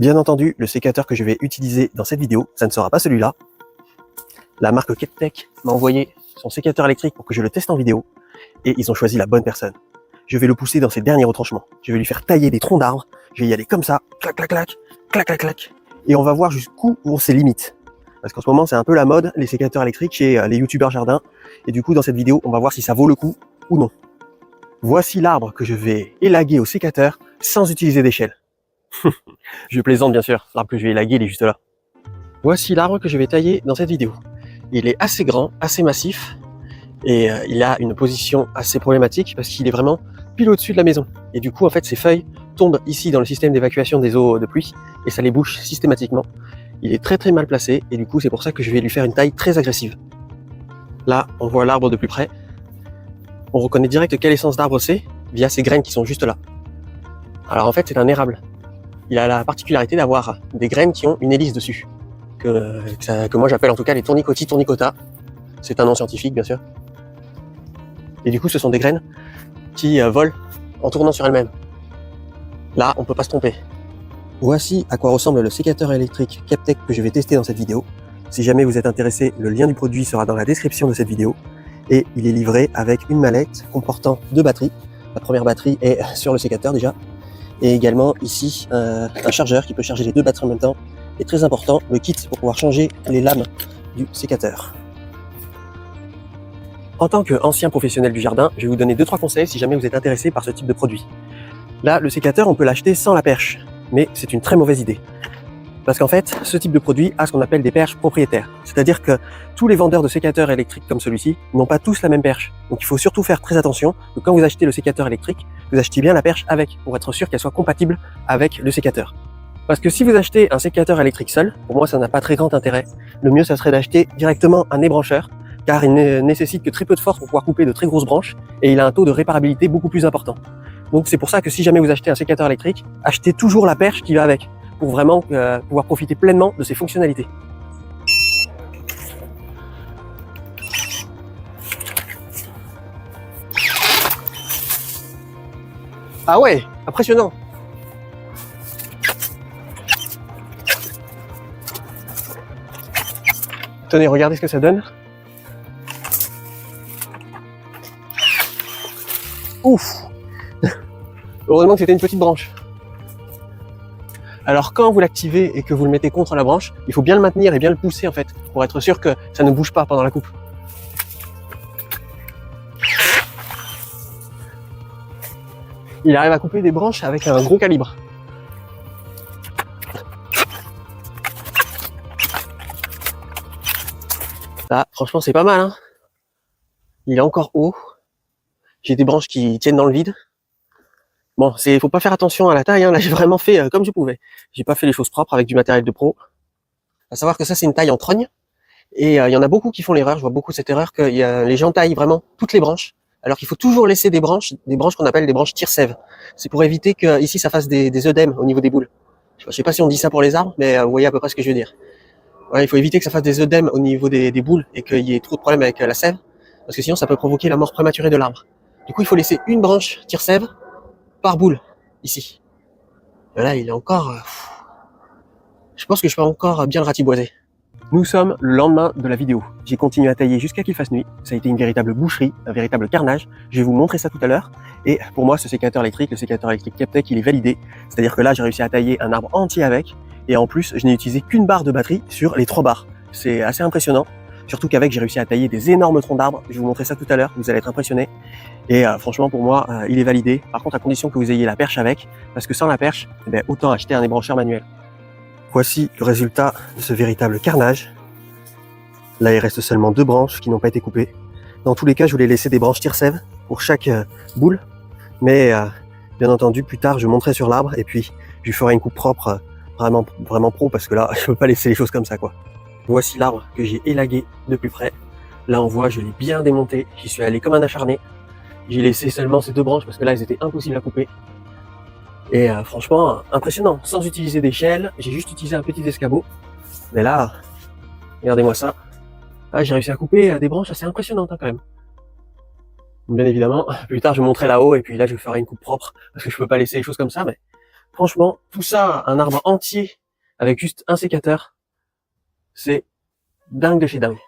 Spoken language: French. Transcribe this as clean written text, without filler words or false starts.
Bien entendu, le sécateur que je vais utiliser dans cette vidéo, ça ne sera pas celui-là. La marque Keptech m'a envoyé son sécateur électrique pour que je le teste en vidéo et ils ont choisi la bonne personne. Je vais le pousser dans ses derniers retranchements. Je vais lui faire tailler des troncs d'arbres. Je vais y aller comme ça, clac, clac, clac, clac, clac, clac. Et on va voir jusqu'où vont ses limites. Parce qu'en ce moment, c'est un peu la mode, les sécateurs électriques chez les youtubeurs jardins. Et du coup, dans cette vidéo, on va voir si ça vaut le coup ou non. Voici l'arbre que je vais élaguer au sécateur sans utiliser d'échelle. Je plaisante bien sûr, l'arbre que je vais élaguer, il est juste là. Voici l'arbre que je vais tailler dans cette vidéo. Il est assez grand, assez massif, et il a une position assez problématique parce qu'il est vraiment pile au-dessus de la maison. Et du coup, en fait, ses feuilles tombent ici dans le système d'évacuation des eaux de pluie, et ça les bouche systématiquement. Il est très très mal placé, et du coup, c'est pour ça que je vais lui faire une taille très agressive. Là, on voit l'arbre de plus près. On reconnaît direct quelle essence d'arbre c'est, via ces graines qui sont juste là. Alors en fait, c'est un érable. Il a la particularité d'avoir des graines qui ont une hélice dessus, que moi j'appelle en tout cas les tournicotis tournicota. C'est un nom scientifique bien sûr. Et du coup ce sont des graines qui volent en tournant sur elles-mêmes. Là on peut pas se tromper. Voici à quoi ressemble le sécateur électrique Keptech que je vais tester dans cette vidéo. Si jamais vous êtes intéressé, le lien du produit sera dans la description de cette vidéo. Et il est livré avec une mallette comportant 2 batteries. La première batterie est sur le sécateur déjà. Et également ici un chargeur qui peut charger les 2 batteries en même temps. Et très important, le kit pour pouvoir changer les lames du sécateur. En tant qu'ancien professionnel du jardin, je vais vous donner 2-3 conseils si jamais vous êtes intéressé par ce type de produit. Là, le sécateur, on peut l'acheter sans la perche, mais c'est une très mauvaise idée. Parce qu'en fait, ce type de produit a ce qu'on appelle des perches propriétaires. C'est-à-dire que tous les vendeurs de sécateurs électriques comme celui-ci n'ont pas tous la même perche. Donc il faut surtout faire très attention que quand vous achetez le sécateur électrique, vous achetez bien la perche avec, pour être sûr qu'elle soit compatible avec le sécateur. Parce que si vous achetez un sécateur électrique seul, pour moi ça n'a pas très grand intérêt. Le mieux ça serait d'acheter directement un ébrancheur, car il ne nécessite que très peu de force pour pouvoir couper de très grosses branches, et il a un taux de réparabilité beaucoup plus important. Donc c'est pour ça que si jamais vous achetez un sécateur électrique, achetez toujours la perche qui va avec, pour vraiment pouvoir profiter pleinement de ses fonctionnalités. Ah ouais, impressionnant. Tenez, regardez ce que ça donne. Ouf. Heureusement que c'était une petite branche. Alors quand vous l'activez et que vous le mettez contre la branche, il faut bien le maintenir et bien le pousser en fait, pour être sûr que ça ne bouge pas pendant la coupe. Il arrive à couper des branches avec un gros calibre. Là, franchement, c'est pas mal, hein. Il est encore haut. J'ai des branches qui tiennent dans le vide. Bon, faut pas faire attention à la taille, hein. Là, j'ai vraiment fait comme je pouvais. J'ai pas fait les choses propres avec du matériel de pro. À savoir que ça, c'est une taille en trogne. Et il y en a beaucoup qui font l'erreur. Je vois beaucoup cette erreur que les gens taillent vraiment toutes les branches. Alors qu'il faut toujours laisser des branches qu'on appelle des branches tire-sève. C'est pour éviter que ici ça fasse des œdèmes au niveau des boules. Je sais pas si on dit ça pour les arbres, mais vous voyez à peu près ce que je veux dire. Ouais, il faut éviter que ça fasse des œdèmes au niveau des boules et qu'il y ait trop de problèmes avec la sève, parce que sinon ça peut provoquer la mort prématurée de l'arbre. Du coup, il faut laisser une branche tire-sève par boule, ici. Et là, il est encore... je pense que je peux encore bien le ratiboiser. Nous sommes le lendemain de la vidéo. J'ai continué à tailler jusqu'à qu'il fasse nuit. Ça a été une véritable boucherie, un véritable carnage. Je vais vous montrer ça tout à l'heure. Et pour moi, ce sécateur électrique, le sécateur électrique Keptech, il est validé. C'est-à-dire que là, j'ai réussi à tailler un arbre entier avec. Et en plus, je n'ai utilisé qu'une barre de batterie sur les 3 barres. C'est assez impressionnant. Surtout qu'avec, j'ai réussi à tailler des énormes troncs d'arbres. Je vais vous montrer ça tout à l'heure. Vous allez être impressionnés. Et franchement, pour moi, il est validé. Par contre, à condition que vous ayez la perche avec. Parce que sans la perche, autant acheter un ébrancheur manuel. Voici le résultat de ce véritable carnage. Là, il reste seulement 2 branches qui n'ont pas été coupées. Dans tous les cas, je voulais laisser des branches tire-sève pour chaque boule. Mais bien entendu, plus tard, je monterai sur l'arbre et puis je lui ferai une coupe propre, vraiment pro, parce que là, je peux pas laisser les choses comme ça, quoi. Voici l'arbre que j'ai élagué de plus près. Là, on voit, je l'ai bien démonté. J'y suis allé comme un acharné. J'ai laissé seulement ces 2 branches parce que là, elles étaient impossibles à couper. Et franchement, impressionnant. Sans utiliser d'échelle, j'ai juste utilisé un petit escabeau. Mais là, regardez-moi ça. Ah, j'ai réussi à couper des branches assez impressionnantes hein, quand même. Bien évidemment, plus tard je monterai là-haut et puis là je ferai une coupe propre parce que je peux pas laisser les choses comme ça, mais Franchement, tout ça, un arbre entier, avec juste un sécateur, c'est dingue de chez dingue.